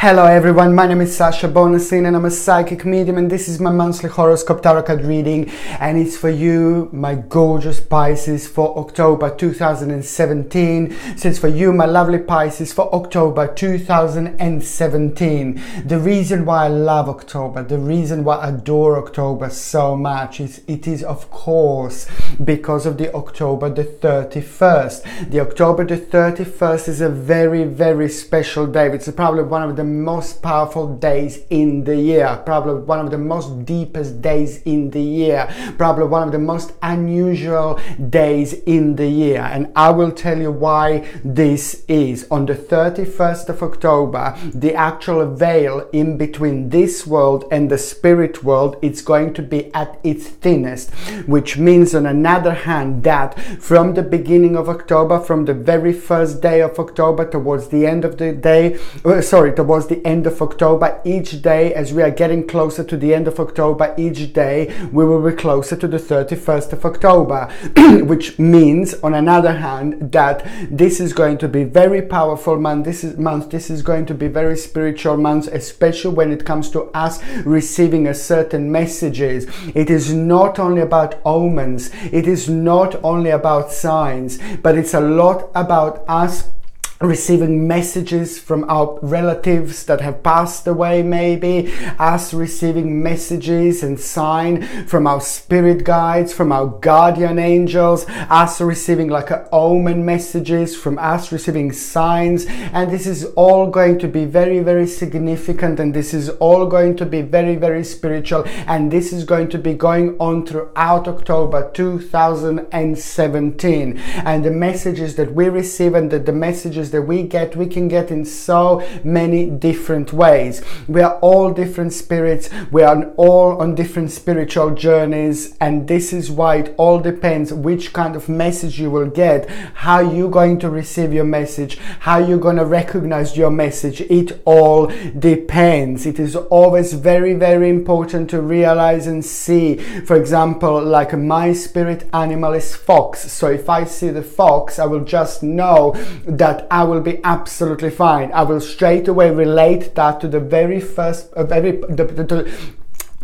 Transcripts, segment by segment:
Hello everyone, my name is Sasha Bonasin and I'm a psychic medium, and this is my monthly horoscope tarot card reading, and it's for you, my gorgeous Pisces, for October 2017. So it's for you, my lovely Pisces, for October 2017. The reason why I love October, the reason why I adore October so much is it is of course because of the October the 31st. The October the 31st is a very, very special day. It's probably one of the most powerful days in the year, probably one of the most deepest days in the year, probably one of the most unusual days in the year, and I will tell you why this is. On the 31st of October, the actual veil in between this world and the spirit world, it's going to be at its thinnest, which means on another hand that from the beginning of October, from the very first day of October towards the end of the day, towards the end of October, each day as we are getting closer to the end of October, each day we will be closer to the 31st of October, which means on another hand that this is going to be very powerful month. This is going to be very spiritual month, especially when it comes to us receiving a certain messages. It is not only about omens, it is not only about signs, but it's a lot about us receiving messages from our relatives that have passed away, maybe us receiving messages and sign from our spirit guides, from our guardian angels, us receiving like a omen messages, from us receiving signs, and this is all going to be very, very significant, and this is all going to be very, very spiritual, and this is going to be going on throughout October 2017. And the messages that we receive and the messages that we can get in so many different ways. We are all different spirits, we are all on different spiritual journeys, and this is why it all depends which kind of message you will get, how you're going to receive your message, how you're going to recognize your message. It all depends. It is always very, very important to realize and see. For example, like my spirit animal is fox, so if I see the fox, I will just know that I will be absolutely fine. I will straight away relate that to the very first,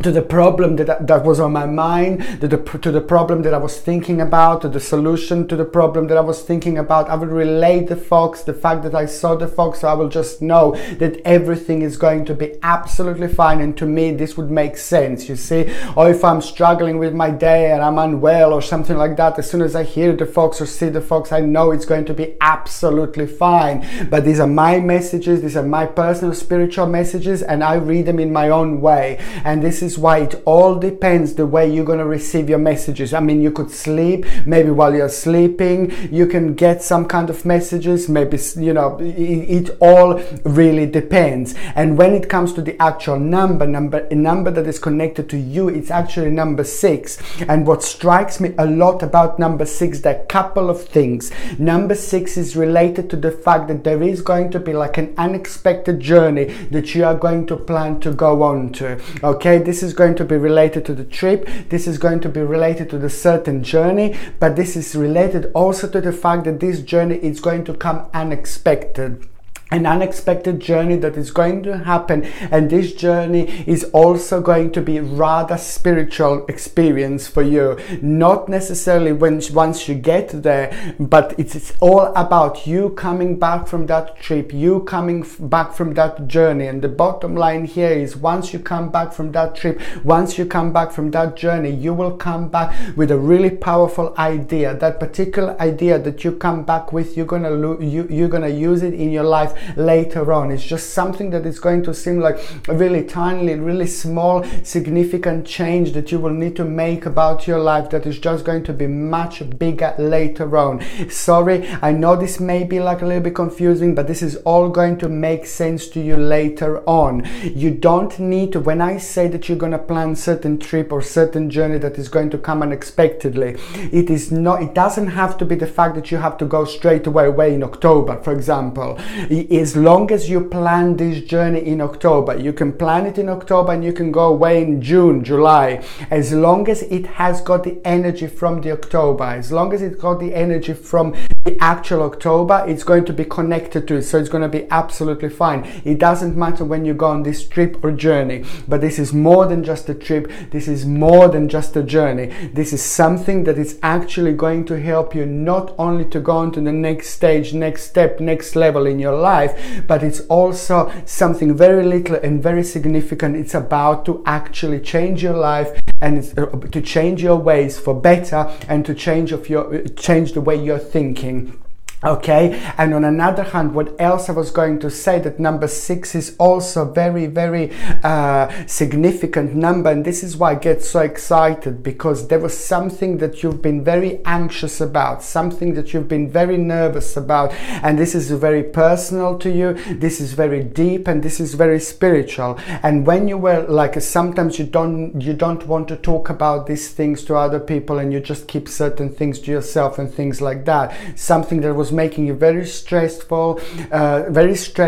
to the problem that was on my mind, to the problem that I was thinking about, to the solution to the problem that I was thinking about. I will relate the fox, the fact that I saw the fox, so I will just know that everything is going to be absolutely fine, and to me this would make sense, you see. Or if I'm struggling with my day and I'm unwell or something like that, as soon as I hear the fox or see the fox, I know it's going to be absolutely fine. But these are my messages, these are my personal spiritual messages, and I read them in my own way, and this is why it all depends the way you're going to receive your messages. I mean, you could sleep, maybe while you're sleeping you can get some kind of messages, maybe, you know, it all really depends. And when it comes to the actual number that is connected to you, it's actually number 6. And what strikes me a lot about number 6, there are a couple of things. Number 6 is related to the fact that there is going to be like an unexpected journey that you are going to plan to go on to. Okay, this is going to be related to the trip, this is going to be related to the certain journey, but this is related also to the fact that this journey is going to come unexpected. An unexpected journey that is going to happen, and this journey is also going to be rather spiritual experience for you. Not necessarily once you get there, but it's all about you coming back from that trip, you coming back from that journey. And the bottom line here is, once you come back from that trip, once you come back from that journey, you will come back with a really powerful idea. That particular idea that you come back with, you're gonna use it in your life later on. It's just something that is going to seem like a really tiny, really small, significant change that you will need to make about your life, that is just going to be much bigger later on. Sorry, I know this may be like a little bit confusing, but this is all going to make sense to you later on. You don't need to, when I say that you're going to plan certain trip or certain journey that is going to come unexpectedly, it doesn't have to be the fact that you have to go straight away in October, for example. As long as you plan this journey in October, you can plan it in October and you can go away in June, July, as long as it has got the energy from the October, as long as it's got the energy from the actual October, it's going to be connected to it, so it's going to be absolutely fine. It doesn't matter when you go on this trip or journey, but this is more than just a trip. This is more than just a journey. This is something that is actually going to help you not only to go on to the next stage, next step, next level in your life, but it's also something very little and very significant. It's about to actually change your life, and it's to change your ways for better, and to change the way you're thinking. Okay, and on another hand, what else I was going to say, that number 6 is also very, very significant number, and this is why I get so excited, because there was something that you've been very anxious about, something that you've been very nervous about, and this is very personal to you, this is very deep, and this is very spiritual. And when you were like, sometimes you don't want to talk about these things to other people, and you just keep certain things to yourself and things like that. Something that was making you very stressful,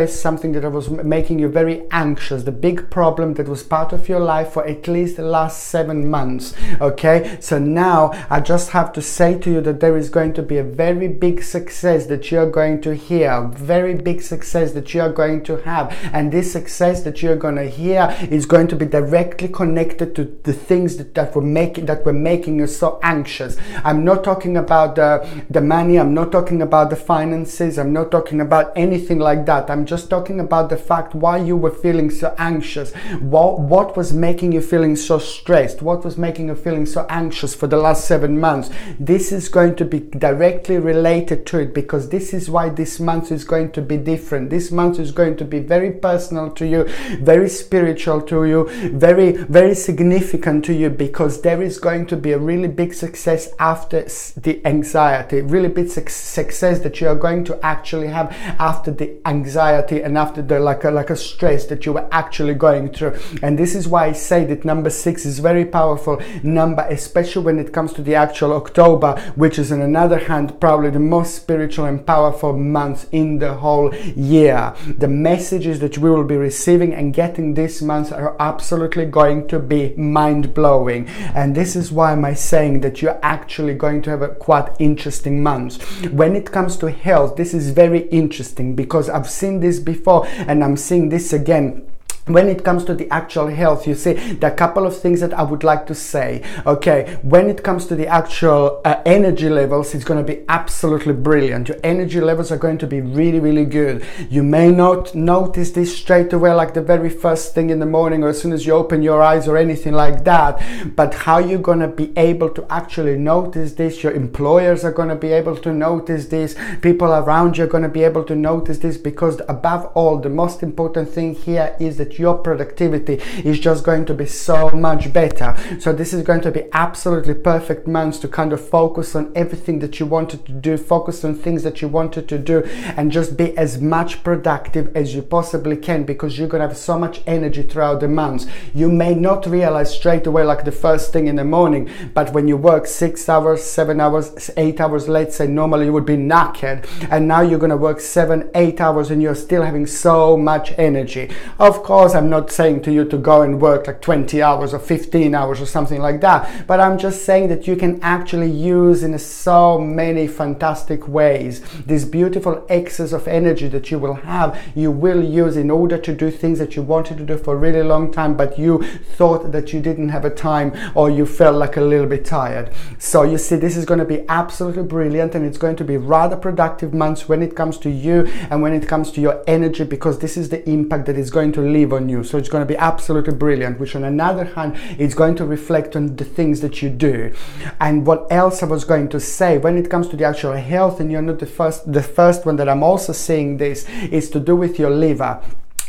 something that was making you very anxious, the big problem that was part of your life for at least the last 7 months. Okay, so now I just have to say to you that there is going to be a very big success that you're going to hear, very big success that you're going to have, and this success that you're going to hear is going to be directly connected to the things that were making you so anxious. I'm not talking about the money, I'm not talking about the finances, I'm not talking about anything like that. I'm just talking about the fact why you were feeling so anxious, what was making you feeling so stressed, what was making you feeling so anxious for the last 7 months. This is going to be directly related to it, because this is why this month is going to be different. This month is going to be very personal to you, very spiritual to you, very, very significant to you, because there is going to be a really big success after the anxiety, really big success that you are going to actually have after the anxiety and after the like a stress that you were actually going through. And this is why I say that number 6 is very powerful number, especially when it comes to the actual October, which is on another hand probably the most spiritual and powerful month in the whole year. The messages that we will be receiving and getting this month are absolutely going to be mind-blowing, and this is why am I saying that you're actually going to have a quite interesting month. When it comes to health, this is very interesting, because I've seen this before and I'm seeing this again. When it comes to the actual health, you see, there are a couple of things that I would like to say. Okay, when it comes to the actual energy levels, it's going to be absolutely brilliant. Your energy levels are going to be really, really good. You may not notice this straight away, like the very first thing in the morning or as soon as you open your eyes or anything like that, but how you're going to be able to actually notice this, your employers are going to be able to notice this, people around you are going to be able to notice this, because above all, the most important thing here is that your productivity is just going to be so much better. So this is going to be absolutely perfect months to kind of focus on everything that you wanted to do, focus on things that you wanted to do, and just be as much productive as you possibly can, because you're going to have so much energy throughout the months. You may not realize straight away like the first thing in the morning, but when you work 6 hours, 7 hours, 8 hours, let's say normally you would be knackered, and now you're going to work 7-8 hours and you're still having so much energy. Of course, I'm not saying to you to go and work like 20 hours or 15 hours or something like that, but I'm just saying that you can actually use in so many fantastic ways this beautiful excess of energy that you will have, you will use in order to do things that you wanted to do for a really long time, but you thought that you didn't have a time, or you felt like a little bit tired. So you see, this is going to be absolutely brilliant, and it's going to be rather productive months when it comes to you and when it comes to your energy, because this is the impact that is going to leave on you. So it's going to be absolutely brilliant, which on another hand is going to reflect on the things that you do. And what else I was going to say, when it comes to the actual health, and you're not the first one that I'm also seeing this, is to do with your liver.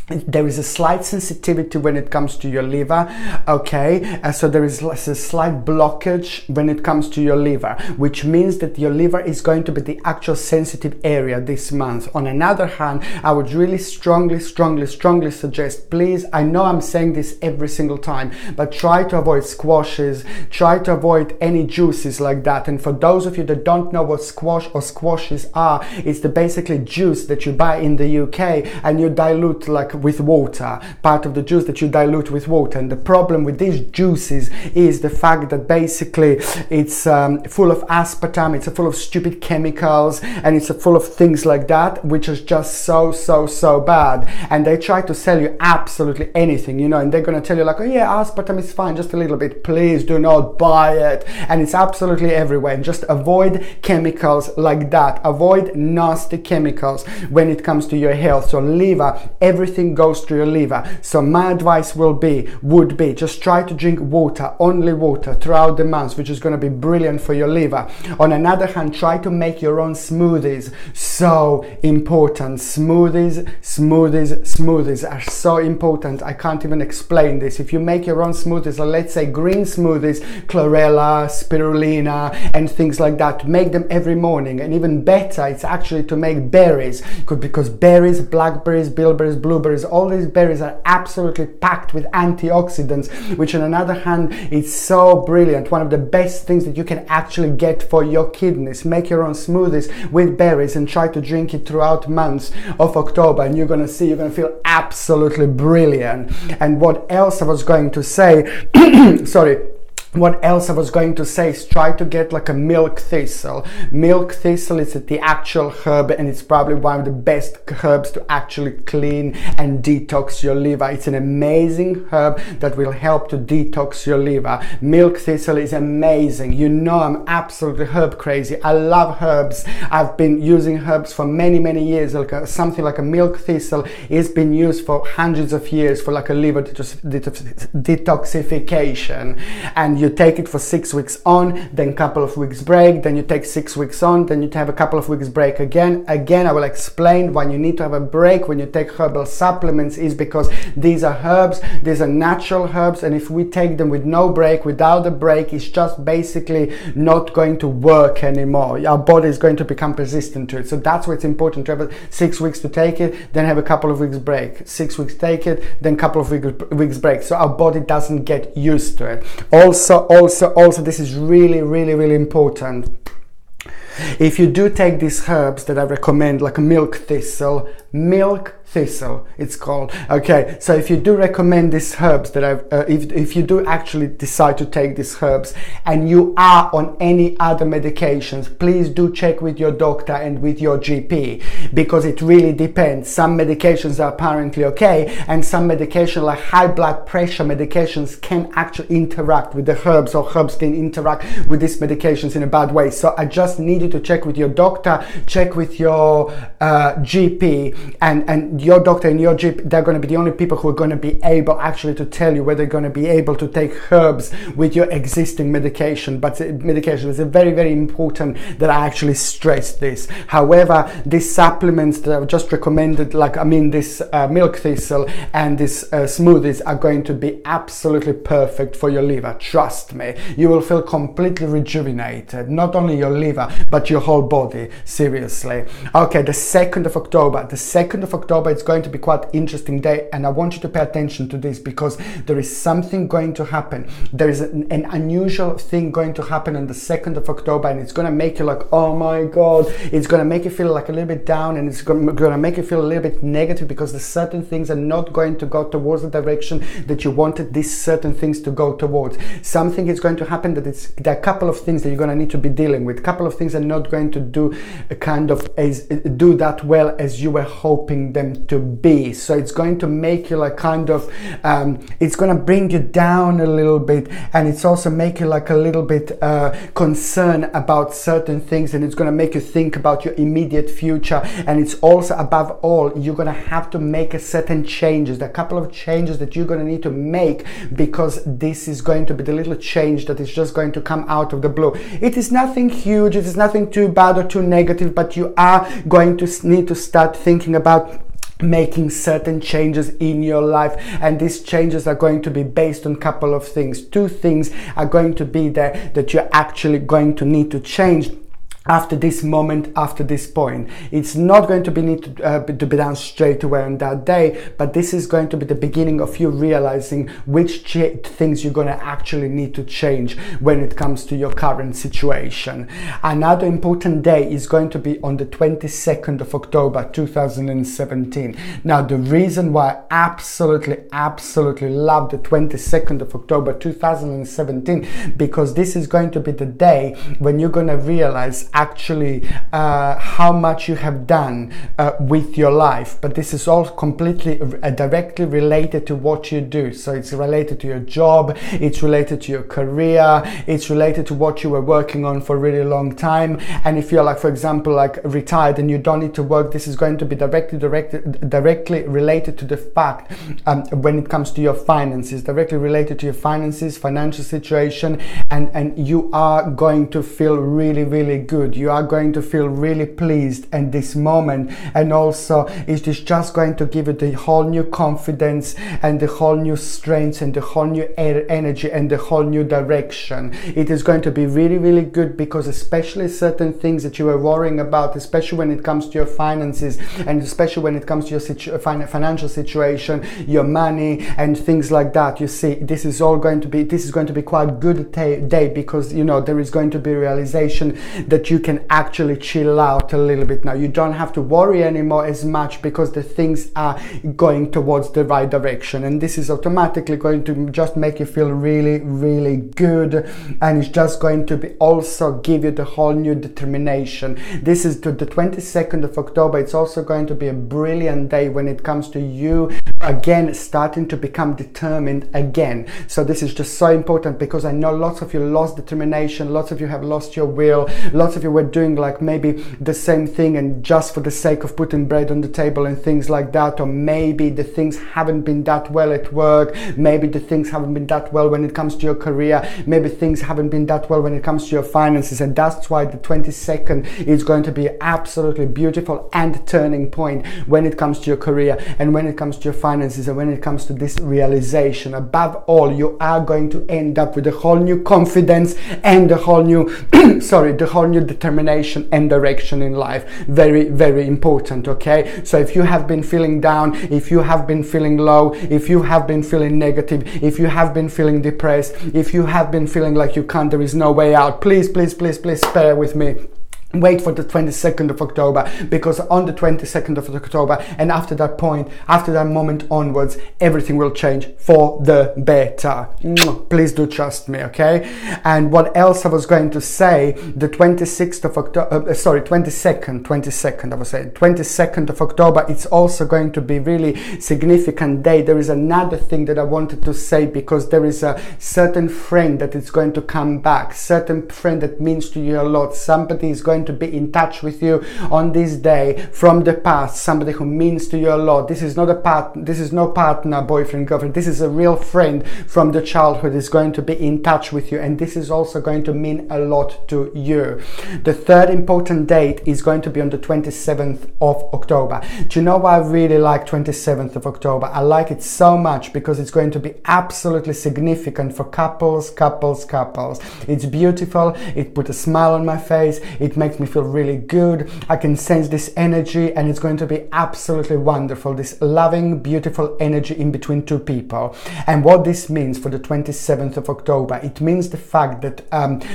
There is a slight sensitivity when it comes to your liver, okay? So there is a slight blockage when it comes to your liver, which means that your liver is going to be the actual sensitive area this month. On another hand, I would really strongly suggest, please, I know I'm saying this every single time, but try to avoid squashes, try to avoid any juices like that. And for those of you that don't know what squash or squashes are, it's the basically juice that you buy in the UK and you dilute like with water, part of the juice that you dilute with water. And the problem with these juices is the fact that basically it's full of aspartame, it's full of stupid chemicals, and it's full of things like that, which is just so bad. And they try to sell you absolutely anything, you know, and they're going to tell you like, oh yeah, aspartame is fine, just a little bit, please do not buy it. And it's absolutely everywhere. And just avoid chemicals like that. Avoid nasty chemicals when it comes to your health. So liver, everything goes through your liver. So my advice would be just try to drink water, only water throughout the months, which is going to be brilliant for your liver. On another hand, try to make your own smoothies. So important. Smoothies are so important. I can't even explain this. If you make your own smoothies, let's say green smoothies, chlorella, spirulina, and things like that, make them every morning. And even better, it's actually to make berries, because berries, blackberries, bilberries, blueberries, all these berries are absolutely packed with antioxidants, which on another hand is so brilliant. One of the best things that you can actually get for your kidneys. Make your own smoothies with berries and try to drink it throughout months of October, and you're gonna feel absolutely brilliant. And what else I was going to say what else I was going to say is try to get like a milk thistle. Milk thistle is the actual herb, and it's probably one of the best herbs to actually clean and detox your liver. It's an amazing herb that will help to detox your liver. Milk thistle is amazing. You know, I'm absolutely herb crazy. I love herbs. I've been using herbs for many years. Something like a milk thistle has been used for hundreds of years for like a liver detoxification. And you take it for 6 weeks on, then a couple of weeks break, then you take 6 weeks on, then you have a couple of weeks break again. I will explain why you need to have a break when you take herbal supplements, is because these are herbs, these are natural herbs, and if we take them with no break, without a break, it's just basically not going to work anymore. Our body is going to become resistant to it. So that's why it's important to have 6 weeks to take it, then have a couple of weeks break. 6 weeks take it, then a couple of weeks break, so our body doesn't get used to it. Also, this is really important. If you do take these herbs that I recommend, like a milk thistle, it's called. Okay, so if you do recommend these herbs that if you do actually decide to take these herbs and you are on any other medications, please do check with your doctor and with your GP, because it really depends. Some medications are apparently okay, and some medication like high blood pressure medications can actually interact with the herbs, or herbs can interact with these medications in a bad way. So I just need you to check with your doctor, check with your GP, and your doctor and your GP, they're going to be the only people who are going to be able actually to tell you whether you're going to be able to take herbs with your existing medication. But medication is very important that I actually stress this. However, these supplements that I've just recommended, this milk thistle and these smoothies, are going to be absolutely perfect for your liver. Trust me, you will feel completely rejuvenated, not only your liver but your whole body. Seriously. Okay, the 2nd of October. The 2nd of October, it's going to be quite interesting day, and I want you to pay attention to this, because there is something going to happen. There is an unusual thing going to happen on the 2nd of October, and it's going to make you like, oh my god, it's going to make you feel like a little bit down, and it's going to make you feel a little bit negative, because the certain things are not going to go towards the direction that you wanted these certain things to go towards. Something is going to happen that there are a couple of things that you're going to need to be dealing with. A couple of things are not going to do that well as you were hoping them to be. So it's going to make you like it's going to bring you down a little bit, and it's also make you like a little bit concerned about certain things, and it's going to make you think about your immediate future. And it's also, above all, you're going to have to make a certain changes. There are a couple of changes that you're going to need to make, because this is going to be the little change that is just going to come out of the blue. It is nothing huge, it is nothing too bad or too negative, but you are going to need to start thinking about making certain changes in your life, and these changes are going to be based on a couple of things. 2 things are going to be there that you're actually going to need to change. after this moment, after this point. It's not going to be need to be done straight away on that day, but this is going to be the beginning of you realizing which things you're going to actually need to change when it comes to your current situation. Another important day is going to be on the 22nd of October 2017. Now, the reason why I absolutely love the 22nd of October 2017, because this is going to be the day when you're going to realize actually how much you have done with your life. But this is all completely directly related to what you do. So it's related to your job, it's related to your career, it's related to what you were working on for a really long time. And if you're, like, for example, like retired and you don't need to work, this is going to be directly related to the fact when it comes to your finances, directly related to your finances, financial situation, and you are going to feel really good. You are going to feel really pleased in this moment, and also it is just going to give you the whole new confidence and the whole new strength and the whole new energy and the whole new direction. It is going to be really good, because especially certain things that you were worrying about, especially when it comes to your finances and especially when it comes to your financial situation, your money and things like that, you see, this is going to be quite a good day, because you know there is going to be realization that you can actually chill out a little bit now. You don't have to worry anymore as much, because the things are going towards the right direction, and this is automatically going to just make you feel really good, and it's just going to be also give you the whole new determination. This is the 22nd of October. It's also going to be a brilliant day when it comes to you again starting to become determined again. So this is just so important, because I know lots of you lost determination, lots of you have lost your will, lots of you were doing like maybe the same thing and just for the sake of putting bread on the table and things like that, or maybe the things haven't been that well at work, maybe the things haven't been that well when it comes to your career, maybe things haven't been that well when it comes to your finances, and that's why the 22nd is going to be absolutely beautiful and turning point when it comes to your career and when it comes to your finances and when it comes to this realization. Above all, you are going to end up with a whole new confidence and a whole new the whole new determination and direction in life. Very important. Okay, so if you have been feeling down, if you have been feeling low, if you have been feeling negative, if you have been feeling depressed, if you have been feeling like there is no way out, please bear with me. Wait for the 22nd of October, because on the 22nd of October and after that point, after that moment onwards, everything will change for the better. Please do trust me, okay? And what else I was going to say, the 26th of October, 22nd, I was saying, 22nd of October, it's also going to be really significant day. There is another thing that I wanted to say, because there is a certain friend that is going to come back, certain friend that means to you a lot. Somebody is going to be in touch with you on this day from the past, somebody who means to you a lot. This is not no partner, boyfriend, girlfriend. This is a real friend from the childhood is going to be in touch with you, and this is also going to mean a lot to you. The third important date is going to be on the 27th of October. Do you know why I really like 27th of October? I like it so much because it's going to be absolutely significant for couples. It's beautiful. It put a smile on my face. It makes me feel really good. I can sense this energy, and it's going to be absolutely wonderful, this loving, beautiful energy in between two people. And what this means for the 27th of October, it means the fact that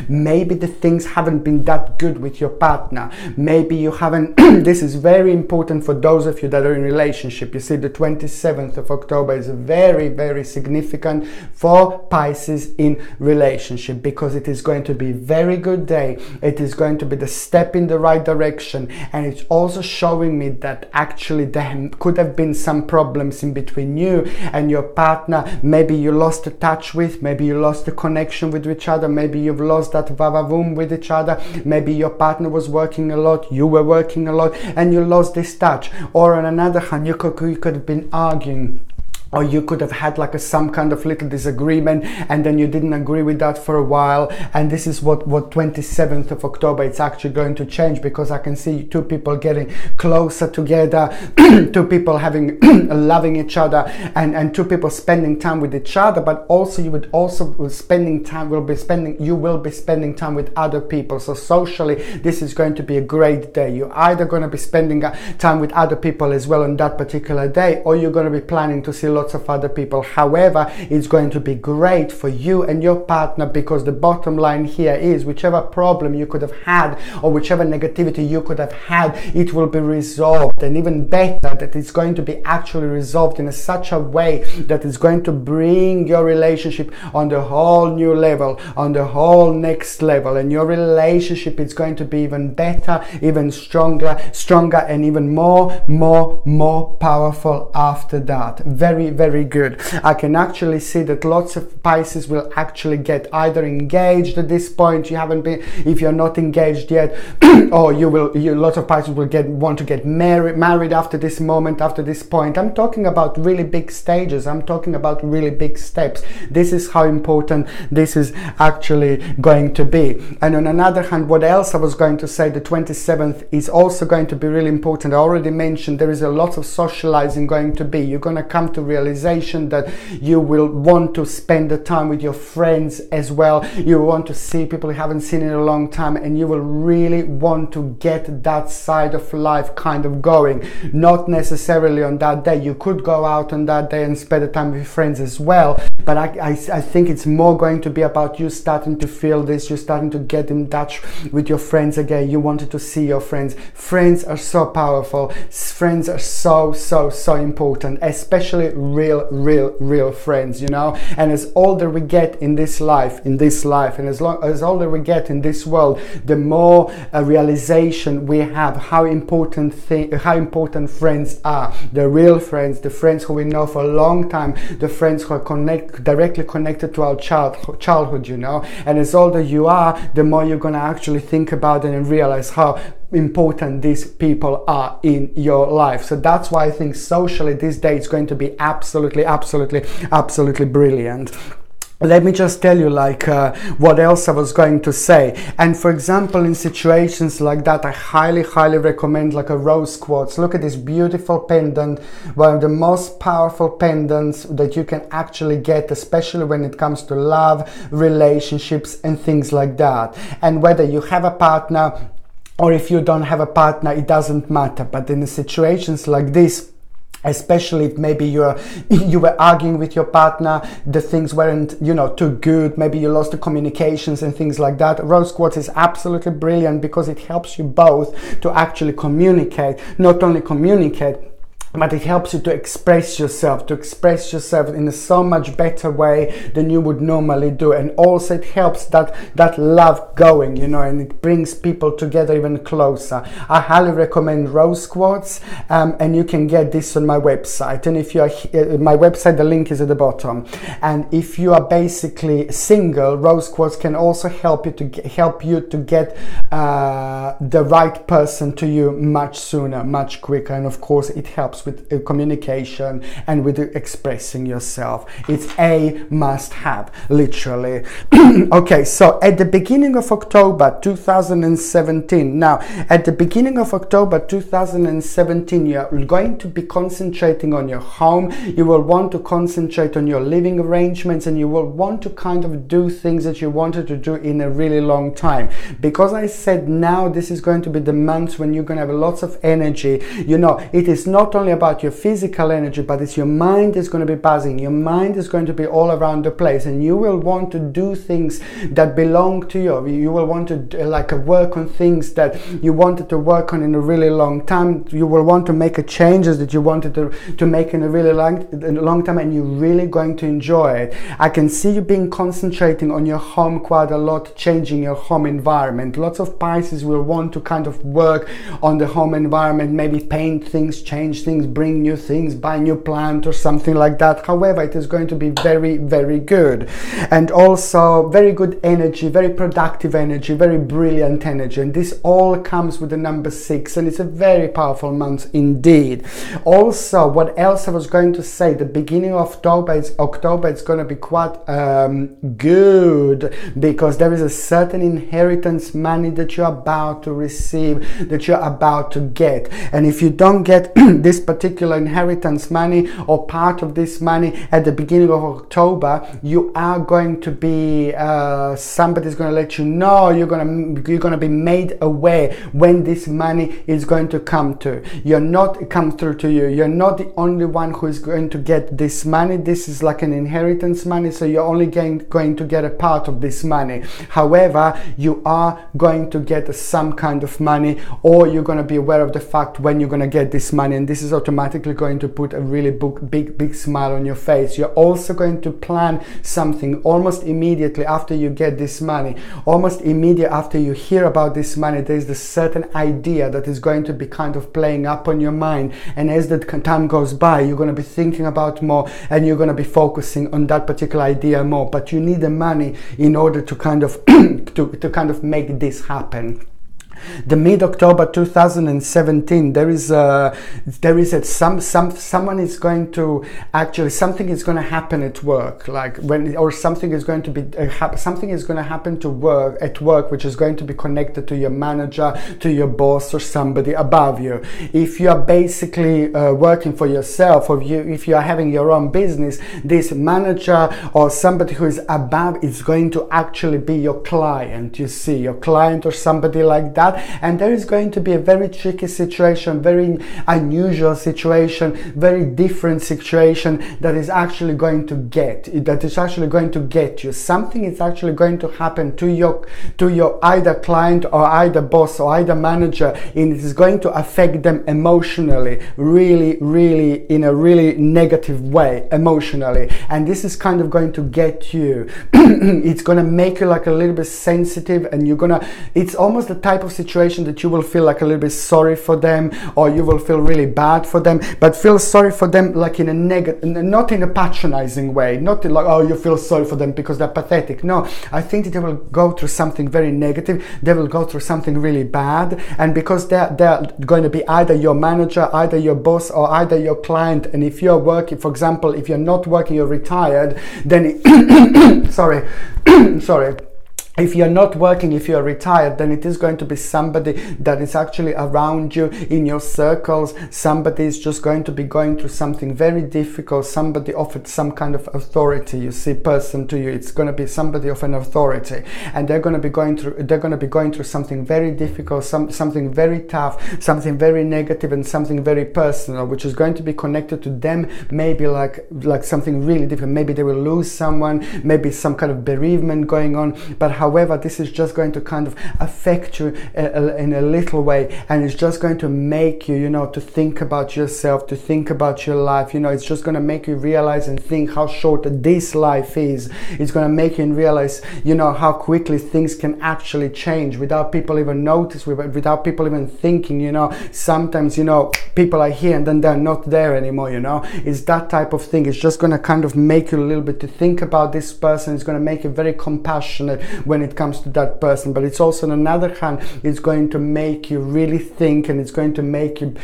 maybe the things haven't been that good with your partner. Maybe you haven't this is very important for those of you that are in relationship. You see, the 27th of October is very significant for Pisces in relationship, because it is going to be a very good day. It is going to be the step in the right direction, and it's also showing me that actually there could have been some problems in between you and your partner. Maybe you lost the touch with, maybe you lost the connection with each other, maybe you've lost that vavavoom with each other, maybe your partner was working a lot, you were working a lot, and you lost this touch. Or on another hand, you could have been arguing or you could have had like some kind of little disagreement, and then you didn't agree with that for a while. And this is what 27th of October it's actually going to change, because I can see two people getting closer together, two people having loving each other, and two people spending time with each other. But also you will be spending time with other people. So socially, this is going to be a great day. You're either going to be spending time with other people as well on that particular day, or you're going to be planning to see lots of other people. However, it's going to be great for you and your partner, because the bottom line here is whichever problem you could have had or whichever negativity you could have had, it will be resolved. And even better, that it's going to be actually resolved in such a way that it's going to bring your relationship on the whole new level, on the whole next level. And your relationship is going to be even better, even stronger, and even more powerful after that. Very good. I can actually see that lots of Pisces will actually get either engaged at this point. You haven't been, if you're not engaged yet, or lots of Pisces will want to get married after this moment, after this point. I'm talking about really big stages. I'm talking about really big steps. This is how important this is actually going to be. And on another hand, what else I was going to say, the 27th is also going to be really important. I already mentioned there is a lot of socializing going to be. You're going to come to realization that you will want to spend the time with your friends as well. You want to see people you haven't seen in a long time, and you will really want to get that side of life kind of going. Not necessarily on that day. You could go out on that day and spend the time with your friends as well, but I think it's more going to be about you starting to feel this. You're starting to get in touch with your friends again. You wanted to see your friends. Friends are so powerful. Friends are so important, especially real friends, you know. And as older we get in this life, and as older we get in this world, the more realization we have how important friends are. The real friends, the friends who we know for a long time, the friends who are directly connected to our childhood, you know. And as older you are, the more you're gonna actually think about it and realize how important these people are in your life. So that's why I think socially this day is going to be absolutely brilliant. Let me just tell you what else I was going to say. And for example, in situations like that, I highly recommend like a rose quartz. Look at this beautiful pendant, one of the most powerful pendants that you can actually get, especially when it comes to love, relationships and things like that. And whether you have a partner or if you don't have a partner, it doesn't matter. But in situations like this, especially if maybe you were arguing with your partner, the things weren't, you know, too good, maybe you lost the communications and things like that, rose quartz is absolutely brilliant, because it helps you both to actually communicate, not only communicate, but it helps you to express yourself in a so much better way than you would normally do. And also it helps that love going, you know, and it brings people together even closer. I highly recommend rose quartz, and you can get this on my website. And if you are my website, the link is at the bottom. And if you are basically single, rose quartz can also help you to get the right person to you much sooner, much quicker. And of course it helps with communication and with expressing yourself. It's a must-have, literally. Okay, so at the beginning of October 2017, now at the beginning of October 2017, you're going to be concentrating on your home. You will want to concentrate on your living arrangements, and you will want to kind of do things that you wanted to do in a really long time. Because I said now this is going to be the month when you're going to have lots of energy. You know, it is not only about your physical energy, but it's your mind is going to be buzzing. Your mind is going to be all around the place, and you will want to do things that belong to you. You will want to work on things that you wanted to work on in a really long time. You will want to make changes that you wanted to make in a really long time, and you're really going to enjoy it. I can see you being concentrating on your home quite a lot, changing your home environment. Lots of Pisces will want to kind of work on the home environment, maybe paint things, change things, things, bring new things, buy new plant or something like that. However, it is going to be very, very good. And also very good energy, very productive energy, very brilliant energy. And this all comes with the number 6, and it's a very powerful month indeed. Also, what else I was going to say, the beginning of October, it's going to be quite good, because there is a certain inheritance money that you're about to receive, that you're about to get. And if you don't get this particular inheritance money or part of this money at the beginning of October, you are going to be somebody's going to let you know, you're going to be made aware when this money is going to come to. You're not come through to you. You're not the only one who is going to get this money. This is like an inheritance money, so you're only going to get a part of this money. However, you are going to get some kind of money, or you're going to be aware of the fact when you're going to get this money, and this is automatically going to put a really big smile on your face. You're also going to plan something almost immediately after you get this money, almost immediately after you hear about this money. There's this certain idea that is going to be kind of playing up on your mind, and as the time goes by, you're going to be thinking about more, and you're going to be focusing on that particular idea more. But you need the money in order to kind of to kind of make this happen. The mid-October 2017, someone is going to actually, something is going to happen at work, like when, or something is going to be something is going to happen to work at work, which is going to be connected to your manager, to your boss, or somebody above you. If you are basically working for yourself, or if you are having your own business, this manager or somebody who is above is going to actually be your client. You see, your client or somebody like that. And there is going to be a very tricky situation, very unusual situation, very different situation that is actually going to get you. Something is actually going to happen to your either client or either boss or either manager, and it is going to affect them emotionally, really in a really negative way emotionally. And this is kind of going to get you. It's going to make you like a little bit sensitive, and it's almost the type of situation that you will feel like a little bit sorry for them, or you will feel really bad for them, but feel sorry for them like in a not in a patronizing way, not like, oh, you feel sorry for them because they're pathetic. No, I think that they will go through something very negative, they will go through something really bad, and because they're going to be either your manager, either your boss, or either your client. And if you're working, for example, if you're not working, you're retired, then sorry if you're not working, if you're retired, then it is going to be somebody that is actually around you in your circles. Somebody is just going to be going through something very difficult. Somebody offered some kind of authority, you see, person to you. It's going to be somebody of an authority, and they're going to be going through something very difficult, something very tough, something very negative, and something very personal, which is going to be connected to them. Maybe like something really difficult. Maybe they will lose someone, maybe some kind of bereavement going on. But however, this is just going to kind of affect you in a little way, and it's just going to make you, to think about yourself, to think about your life. It's just going to make you realize and think how short this life is. It's going to make you realize, how quickly things can actually change without people even notice, without people even thinking. Sometimes, people are here and then they're not there anymore. It's that type of thing. It's just going to kind of make you a little bit to think about this person. It's going to make you very compassionate when it comes to that person. But it's also, on another hand, it's going to make you really think, and it's going to make you,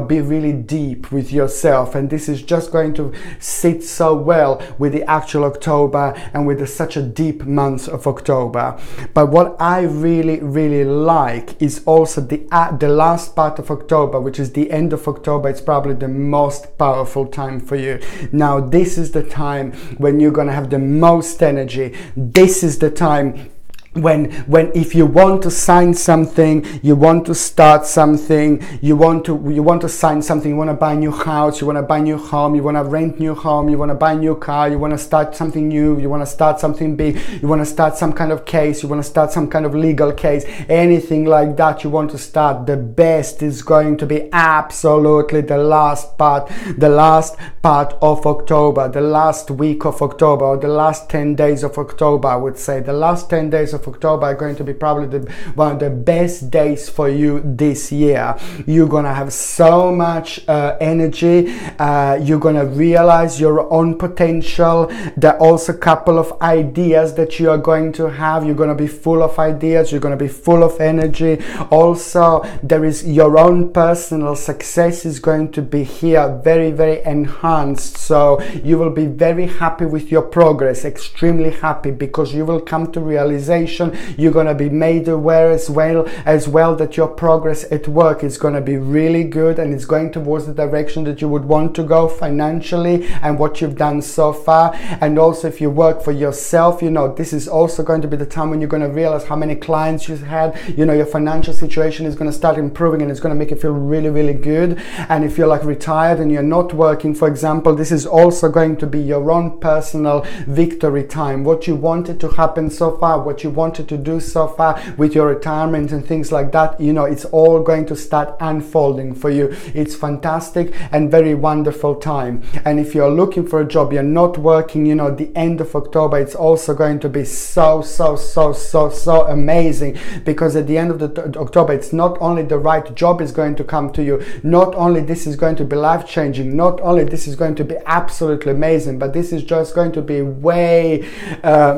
be really deep with yourself. And this is just going to sit so well with the actual October and with such a deep month of October. But what I really like is also the last part of October, which is the end of October. It's probably the most powerful time for you. Now, this is the time when you're going to have the most energy. This is the time when if you want to sign something, you want to start something, you want to sign something, you want to buy a new house, you want to buy a new home, you want to rent new home, you want to buy a new car, you want to start something new, you want to start something big, you want to start some kind of case, you want to start some kind of legal case, anything like that you want to start, the best is going to be absolutely the last part of October, the last week of October, or the last 10 days of October. I would say the last 10 days of of October are going to be probably one of the best days for you this year. You're gonna have so much energy. You're gonna realize your own potential. There are also a couple of ideas that you are going to have. You're gonna be full of ideas. You're gonna be full of energy. Also, there is your own personal success is going to be here, very, very enhanced. So you will be very happy with your progress, extremely happy, because you will come to realization. You're going to be made aware as well that your progress at work is going to be really good, and it's going towards the direction that you would want to go financially and what you've done so far. And also, if you work for yourself, you know, this is also going to be the time when you're going to realize how many clients you've had. You know, your financial situation is going to start improving, and it's going to make you feel really, really good. And if you're like retired and you're not working, for example, this is also going to be your own personal victory time. What you wanted to happen so far, what you wanted to do so far with your retirement and things like that, you know, it's all going to start unfolding for you. It's fantastic and very wonderful time. And if you're looking for a job, you're not working, you know, the end of October, it's also going to be so amazing, because at the end of October, it's not only the right job is going to come to you, not only this is going to be life-changing, not only this is going to be absolutely amazing, but this is just going to be way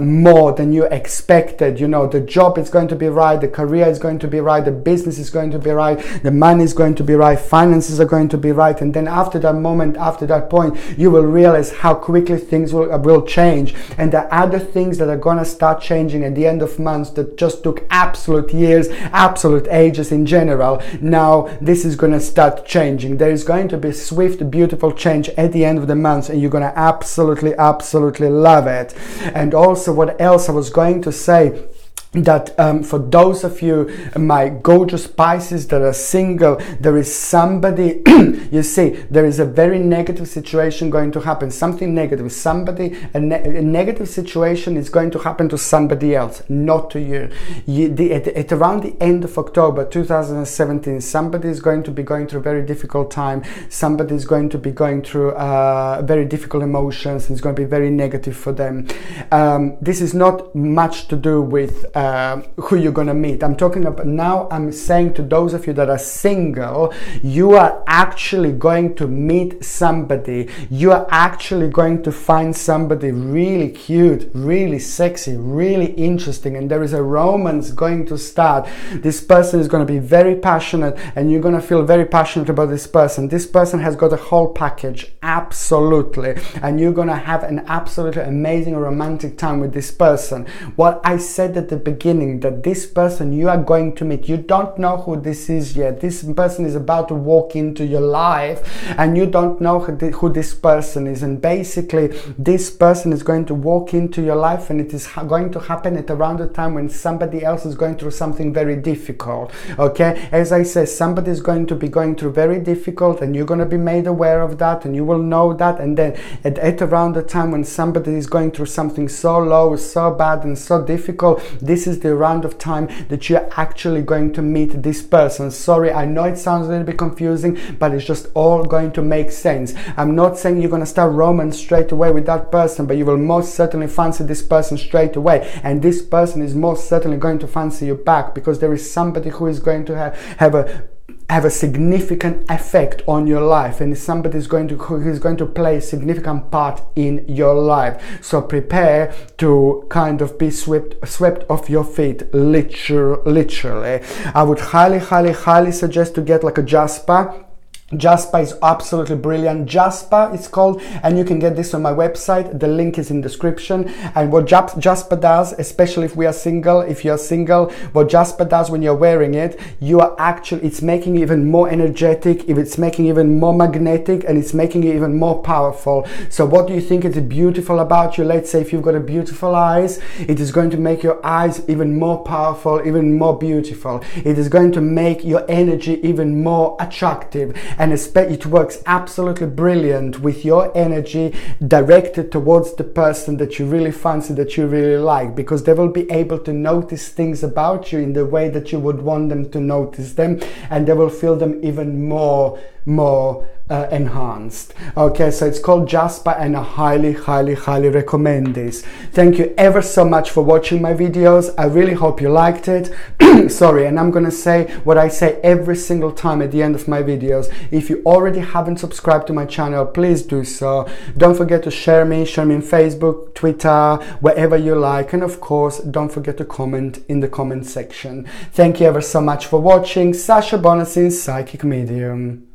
more than you expected. You know, the job is going to be right, the career is going to be right, the business is going to be right, the money is going to be right, finances are going to be right. And then after that moment, after that point, you will realize how quickly things will change. And the other things that are going to start changing at the end of months that just took absolute years, absolute ages in general, now this is going to start changing. There is going to be swift, beautiful change at the end of the month, and you're going to absolutely love it. And also, what else I was going to say, that for those of you, my gorgeous Pisces that are single, there is somebody you see, there is a very negative situation going to happen, something negative, somebody, a negative situation is going to happen to somebody else, not to you. At around the end of October 2017, somebody is going to be going through a very difficult time. Somebody is going to be going through very difficult emotions. It's going to be very negative for them. This is not much to do with who you're gonna meet. I'm talking about now, I'm saying to those of you that are single, you are actually going to meet somebody. You are actually going to find somebody really cute, really sexy, really interesting, and there is a romance going to start. This person is going to be very passionate, and you're going to feel very passionate about this person. This person has got a whole package, absolutely, and you're going to have an absolutely amazing romantic time with this person. What I said at the beginning, that this person you are going to meet, you don't know who this is yet. This person is about to walk into your life, and you don't know who this person is, and basically this person is going to walk into your life, and it is going to happen at around the time when somebody else is going through something very difficult. Okay, as I said, somebody is going to be going through very difficult, and you're going to be made aware of that, and you will know that. And then at around the time when somebody is going through something so low, so bad, and so difficult, this is the round of time that you're actually going to meet this person. Sorry, I know it sounds a little bit confusing, but it's just all going to make sense. I'm not saying you're going to start romance straight away with that person, but you will most certainly fancy this person straight away, and this person is most certainly going to fancy you back, because there is somebody who is going to have a significant effect on your life, and somebody is going to play a significant part in your life. So prepare to kind of be swept off your feet, literally. I would highly suggest to get like a Jasper. Jasper is absolutely brilliant. Jasper it's called, and you can get this on my website. The link is in description. And what Jasper does, especially if we are single, if you're single, what Jasper does when you're wearing it, you are actually, it's making you even more energetic, if it's making you even more magnetic, and it's making you even more powerful. So what do you think is beautiful about you? Let's say if you've got a beautiful eyes, it is going to make your eyes even more powerful, even more beautiful. It is going to make your energy even more attractive. And it works absolutely brilliant with your energy directed towards the person that you really fancy, that you really like, because they will be able to notice things about you in the way that you would want them to notice them, and they will feel them even more enhanced. Okay, so it's called Jasper, and I highly recommend this. Thank you ever so much for watching my videos. I really hope you liked it. Sorry, and I'm gonna say what I say every single time at the end of my videos. If you already haven't subscribed to my channel, please do so. Don't forget to share me in Facebook, Twitter, wherever you like, and of course don't forget to comment in the comment section. Thank you ever so much for watching. Sasha Bonasin, Psychic Medium.